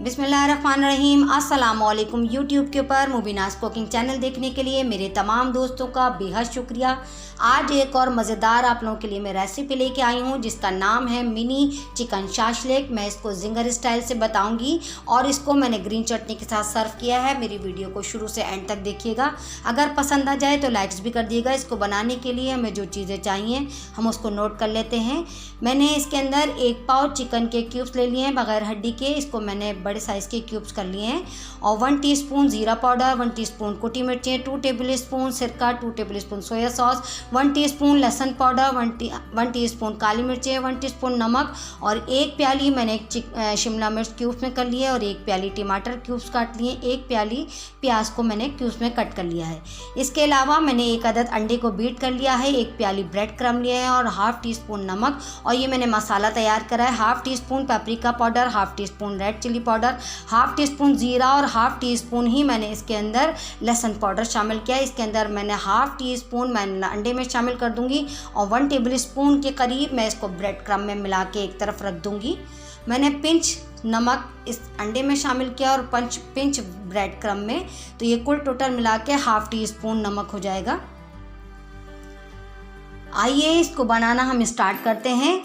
बिस्मिल्लाहिर्रहमानिर्रहीम। अस्सलामुअलैकुम। यूट्यूब के ऊपर मुबीनास कुकिंग चैनल देखने के लिए मेरे तमाम दोस्तों का बेहद शुक्रिया। आज एक और मज़ेदार आप लोगों के लिए मैं रेसिपी लेके आई हूँ जिसका नाम है मिनी चिकन शाशलिक। मैं इसको जिंगर स्टाइल से बताऊँगी और इसको मैंने ग्रीन चटनी के साथ सर्व किया है। मेरी वीडियो को शुरू से एंड तक देखिएगा। अगर पसंद आ जाए तो लाइक्स भी कर दिएगा। इसको बनाने के लिए हमें जो चीज़ें चाहिए हम उसको नोट कर लेते हैं। मैंने इसके अंदर 1 पाव चिकन के क्यूब्स ले लिए हैं बगैर हड्डी के। इसको मैंने बड़े साइज़ के क्यूब्स कर लिए हैं। और 1 टीस्पून ज़ीरा पाउडर, 1 टीस्पून कुटी मिर्चें, 2 टेबलस्पून सिरका, 2 टेबलस्पून सोया सॉस, 1 टीस्पून लहसुन पाउडर, 1 टीस्पून काली मिर्चें, 1 टीस्पून नमक और 1 प्याली मैंने शिमला मिर्च क्यूब्स में कर लिया है और 1 प्याली टमाटर क्यूब्स काट लिए, 1 प्याली प्याज को मैंने क्यूब्स में कट कर लिया है। इसके अलावा मैंने 1 अदद अंडे को बीट कर लिया है, 1 प्याली ब्रेड क्रम्ब लिया है और ½ टीस्पून नमक। और ये मैंने मसाला तैयार करा है। ½ teaspoon paprika powder, ½ teaspoon red chilli powder, ½ teaspoon ज़ीरा और ½ टीस्पून ही मैंने इसके अंदर लहसुन पाउडर शामिल किया है। इसके अंदर मैंने ½ टीस्पून मैं अंडे में शामिल कर दूंगी और 1 टेबलस्पून के करीब मैं इसको ब्रेड क्रम्ब में मिला के एक तरफ रख दूंगी। मैंने पिंच नमक इस अंडे में शामिल किया और पिंच ब्रेड क्रम्ब में, तो ये कुल टोटल मिला के ½ टीस्पून नमक हो जाएगा। आइए इसको बनाना हम स्टार्ट करते हैं।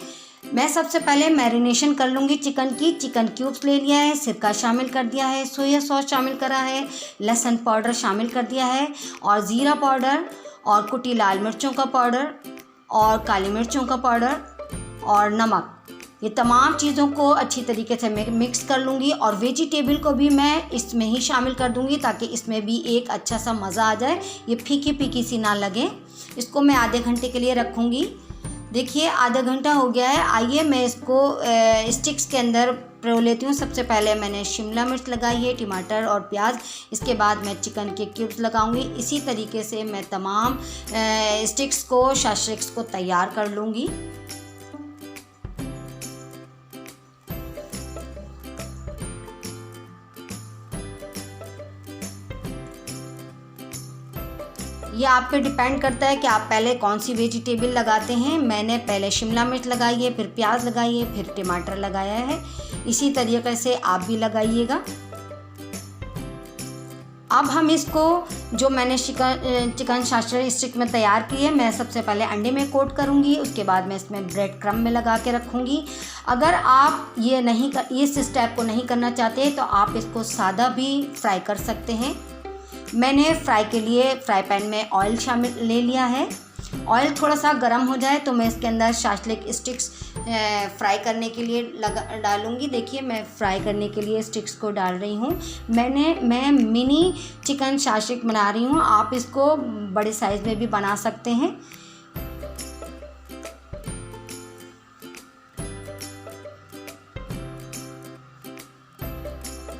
मैं सबसे पहले मैरिनेशन कर लूँगी चिकन की। चिकन क्यूब्स ले लिया है, सिरका शामिल कर दिया है, सोया सॉस शामिल करा है, लहसुन पाउडर शामिल कर दिया है और ज़ीरा पाउडर और कुटी लाल मिर्चों का पाउडर और काली मिर्चों का पाउडर और नमक। ये तमाम चीज़ों को अच्छी तरीके से मिक्स कर लूँगी और वेजिटेबल को भी मैं इसमें ही शामिल कर दूँगी ताकि इसमें भी एक अच्छा सा मज़ा आ जाए, ये फीकी फीकी सी ना लगे। इसको मैं आधे घंटे के लिए रखूँगी। देखिए आधा घंटा हो गया है। आइए मैं इसको स्टिक्स के अंदर परो लेती हूँ। सबसे पहले मैंने शिमला मिर्च लगाई है, टमाटर और प्याज। इसके बाद मैं चिकन के क्यूब्स लगाऊंगी। इसी तरीके से मैं तमाम स्टिक्स को शाशलिक्स को तैयार कर लूँगी। ये आप पे डिपेंड करता है कि आप पहले कौन सी वेजिटेबल लगाते हैं। मैंने पहले शिमला मिर्च लगाई है, फिर प्याज लगाई है, फिर टमाटर लगाया है। इसी तरीके से आप भी लगाइएगा। अब हम इसको जो मैंने चिकन शाशलिक स्टिक में तैयार की है, मैं सबसे पहले अंडे में कोट करूंगी। उसके बाद मैं इसमें ब्रेड क्रम्ब में लगा के रखूंगी। अगर आप इस स्टेप को नहीं करना चाहते तो आप इसको सादा भी फ्राई कर सकते हैं। मैंने फ्राई के लिए फ्राई पैन में ऑयल शामिल ले लिया है। ऑयल थोड़ा सा गर्म हो जाए तो मैं इसके अंदर शाशलिक स्टिक्स फ्राई करने के लिए डालूँगी। देखिए मैं फ्राई करने के लिए स्टिक्स को डाल रही हूँ। मैं मिनी चिकन शाशलिक बना रही हूँ। आप इसको बड़े साइज़ में भी बना सकते हैं।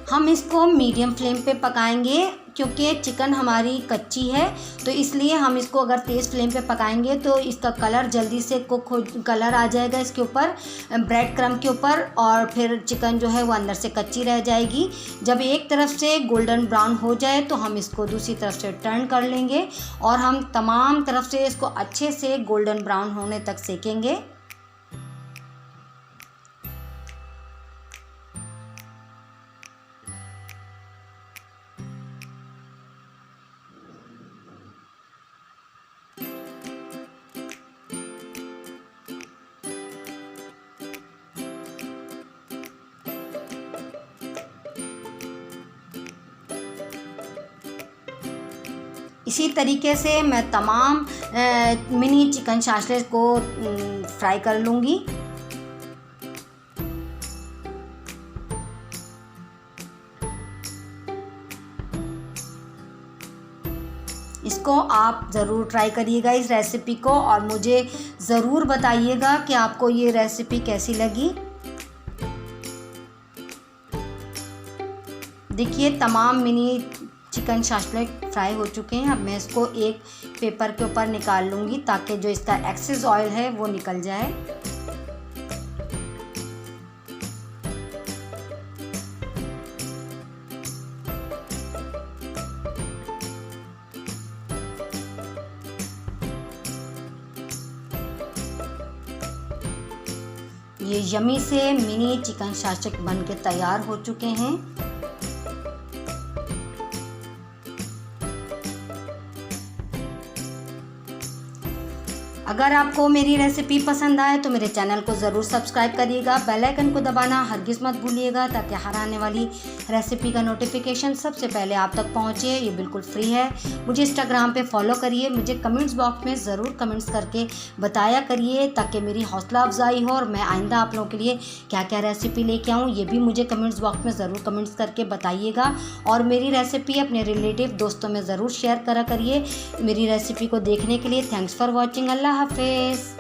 हम इसको मीडियम फ्लेम पे पकाएंगे क्योंकि चिकन हमारी कच्ची है, तो इसलिए हम इसको अगर तेज़ फ्लेम पे पकाएंगे तो इसका कलर जल्दी से कलर आ जाएगा इसके ऊपर, ब्रेड क्रम्ब के ऊपर, और फिर चिकन जो है वो अंदर से कच्ची रह जाएगी। जब एक तरफ से गोल्डन ब्राउन हो जाए तो हम इसको दूसरी तरफ से टर्न कर लेंगे और हम तमाम तरफ से इसको अच्छे से गोल्डन ब्राउन होने तक सेकेंगे। इसी तरीके से मैं तमाम मिनी चिकन शाशलिक को फ्राई कर लूँगी। इसको आप ज़रूर ट्राई करिएगा इस रेसिपी को और मुझे ज़रूर बताइएगा कि आपको ये रेसिपी कैसी लगी। देखिए तमाम मिनी चिकन शाशलिक फ्राई हो चुके हैं। अब मैं इसको एक पेपर के ऊपर निकाल लूँगी ताकि जो इसका एक्सेस ऑयल है वो निकल जाए। ये यमी से मिनी चिकन शाशक बन के तैयार हो चुके हैं। अगर आपको मेरी रेसिपी पसंद आए तो मेरे चैनल को ज़रूर सब्सक्राइब करिएगा, बेल आइकन को दबाना हरगिज़ मत भूलिएगा ताकि हर आने वाली रेसिपी का नोटिफिकेशन सबसे पहले आप तक पहुंचे। ये बिल्कुल फ्री है। मुझे इंस्टाग्राम पे फॉलो करिए। मुझे कमेंट्स बॉक्स में ज़रूर कमेंट्स करके बताया करिए ताकि मेरी हौसला अफजाई हो और मैं आइंदा आप लोगों के लिए क्या क्या रेसिपी लेके आऊँ ये भी मुझे कमेंट्स बॉक्स में ज़रूर कमेंट्स करके बताइएगा। और मेरी रेसिपी अपने रिलेटिव दोस्तों में ज़रूर शेयर करा करिए। मेरी रेसिपी को देखने के लिए थैंक्स फॉर वॉचिंग। अल्लाह हाफिज़।